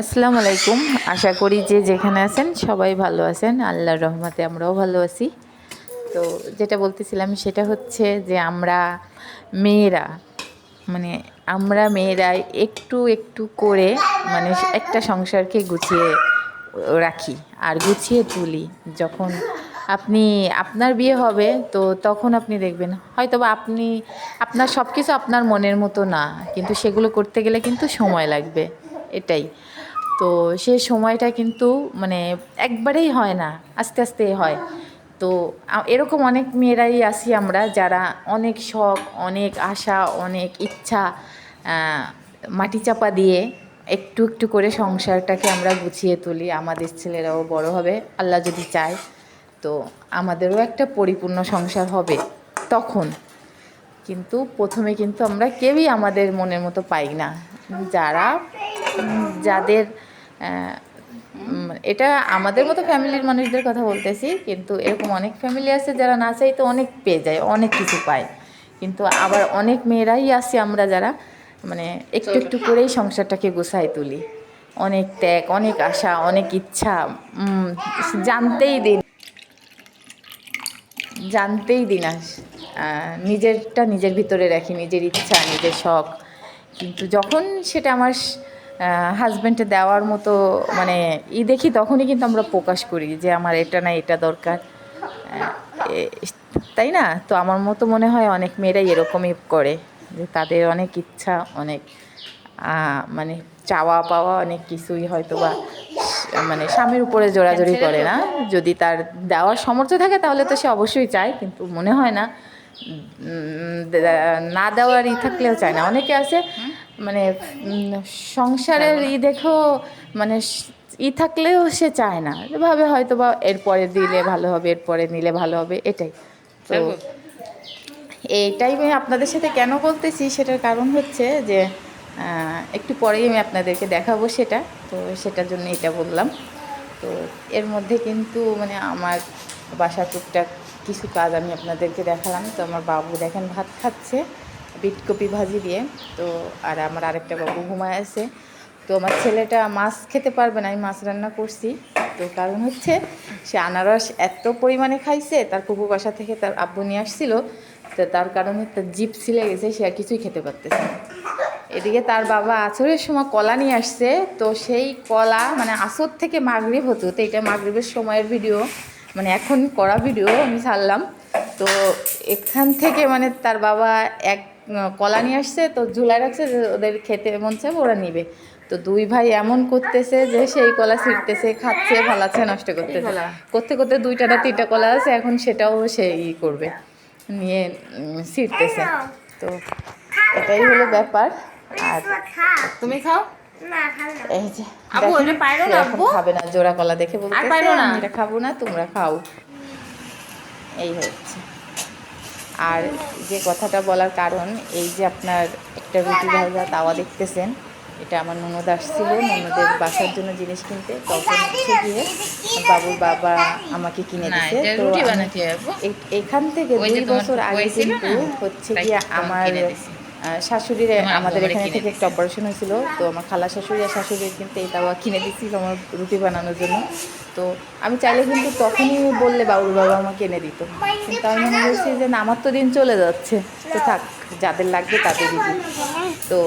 আসসালামু আলাইকুম। আশা করি যে যেখানে আছেন সবাই ভালো আছেন। আল্লাহর রহমতে আমরাও ভালো আছি। তো যেটা বলতেছিলাম সেটা হচ্ছে যে মেয়েরা মানে আমরা মেয়েরা একটু একটু করে মানে একটা সংসারকে গুছিয়ে রাখি আর গুছিয়ে তুলি। যখন আপনার বিয়ে হবে তো তখন আপনি দেখবেন হয়তোবা আপনার সব কিছু আপনার মনের মতো না, কিন্তু সেগুলো করতে গেলে কিন্তু সময় লাগবে, এটাই। তো সে সময়টা কিন্তু মানে একবারেই হয় না, আস্তে আস্তে হয়। তো এরকম অনেক মেয়েরাই আছি আমরা যারা অনেক শখ, অনেক আশা, অনেক ইচ্ছা মাটি চাপা দিয়ে একটু একটু করে সংসারটাকে আমরা গুছিয়ে তুলি। আমাদের ছেলেরাও বড় হবে আল্লাহ যদি চায়, তো আমাদেরও একটা পরিপূর্ণ সংসার হবে তখন। কিন্তু প্রথমে কিন্তু আমরা কেউই আমাদের মনের মতো পাই না। যাদের এটা আমাদের মতো ফ্যামিলির মানুষদের কথা বলতেছি, কিন্তু এরকম অনেক ফ্যামিলি আছে যারা না চাইতে অনেক পেয়ে যায়, অনেক কিছু পায়। কিন্তু আবার অনেক মেয়েরাই আছে আমরা যারা মানে একটু একটু করেই সংসারটাকে গুছাই তুলি। অনেক ত্যাগ, অনেক আশা, অনেক ইচ্ছা, জানতেই দিন নিজেরটা নিজের ভিতরে রাখি, নিজের ইচ্ছা, নিজের শখ। কিন্তু যখন সেটা আমার হাজব্যান্ডে দেওয়ার মতো মানে দেখি, তখনই কিন্তু আমরা প্রকাশ করি যে আমার এটা না, এটা দরকার, তাই না? তো আমার মতো মনে হয় অনেক মেয়েরাই এরকমই করে, যে তাদের অনেক ইচ্ছা, অনেক মানে চাওয়া পাওয়া অনেক কিছুই হয়তো বা মানে স্বামীর উপরে জোরাজোরি করে না। যদি তার দেওয়ার সামর্থ্য থাকে তাহলে তো সে অবশ্যই চায়, কিন্তু মনে হয় না না দেওয়ার থাকলেও চায় না। অনেকে আছে মানে সংসারের দেখো মানে থাকলেও সে চায় না, ভাবে হয়তো বা এরপরে দিলে ভালো হবে, এরপরে নিলে ভালো হবে, এটাই। তো এইটাই আমি আপনাদের সাথে কেন বলতেছি, সেটার কারণ হচ্ছে যে একটু পরেই আমি আপনাদেরকে দেখাবো সেটা, তো সেটার জন্য এটা বললাম। তো এর মধ্যে কিন্তু মানে আমার বাসা টুকটাক কিছু কাজ আমি আপনাদেরকে দেখালাম। তো আমার বাবু দেখেন ভাত খাচ্ছে বিটকপি ভাজি দিয়ে। তো আর আমার আরেকটা বাবু ঘুমায় আছে। তো আমার ছেলেটা মাছ খেতে পারবে না, আমি মাছ রান্না করছি। তো কারণ হচ্ছে সে আনারস এত পরিমাণে খাইছে, তার কুকুর বাসা থেকে তার আব্বু নিয়ে আসছিল, তো তার কারণে তার জিভ ছিলে গেছে, সে আর কিছুই খেতে পারতেছে না। এদিকে তার বাবা আসরের সময় কলা নিয়ে আসছে, তো সেই কলা মানে আসর থেকে মাগরিব হতো, তো এটা মাগরিবের সময়ের ভিডিও, মানে এখন করা ভিডিও আমি ছাড়লাম। তো এখান থেকে মানে তার বাবা এক কলা নিয়ে আসছে, তো ঝুলাই রাখছে যে ওদের খেতে মন চাইবে ওরা নিবে। তো দুই ভাই এমন করতেছে যে সেই কলা ছিঁড়তেছে, খাচ্ছে, ফালাচ্ছে, নষ্ট করতেছে, করতে করতে দুইটা না তিনটা কলা আছে, এখন সেটাও সে করবে নিয়ে ছিঁড়তেছে। তো এটাই হলো ব্যাপার। আর তুমি খাও, এই যে এখন খাবে না, জোড়া কলা দেখে বলতেছে আমি এটা খাবো না, তোমরা খাও, এই হচ্ছে। আর যে কথাটা বলার কারণ, এই যে আপনার একটা রুটি ভাজা তাওয়া দেখতেছেন, এটা আমার ননদ আসছিল ননদের বাসার জন্য জিনিস কিনতে, তখন হচ্ছে গিয়ে বাবুর বাবা আমাকে কিনে দিছে। তো এখান থেকে 2 বছর আগে কিন্তু হচ্ছে গিয়ে আমার শাশুড়ির আমাদের এখানে থেকে একটা অপারেশন হয়েছিল, তো আমার খালা শাশুড়ি আর শাশুড়ির কিন্তু এই তাওয়া কিনে দিচ্ছিল আমার রুটি বানানোর জন্য। তো আমি চাইলে কিন্তু তখনই বললে বাবুর বাবা আমাকে এনে দিত, কিন্তু আমি মনে করছি যে না, আমার তো দিন চলে যাচ্ছে, তো থাক, যাদের লাগবে তাদেরই দিই। তো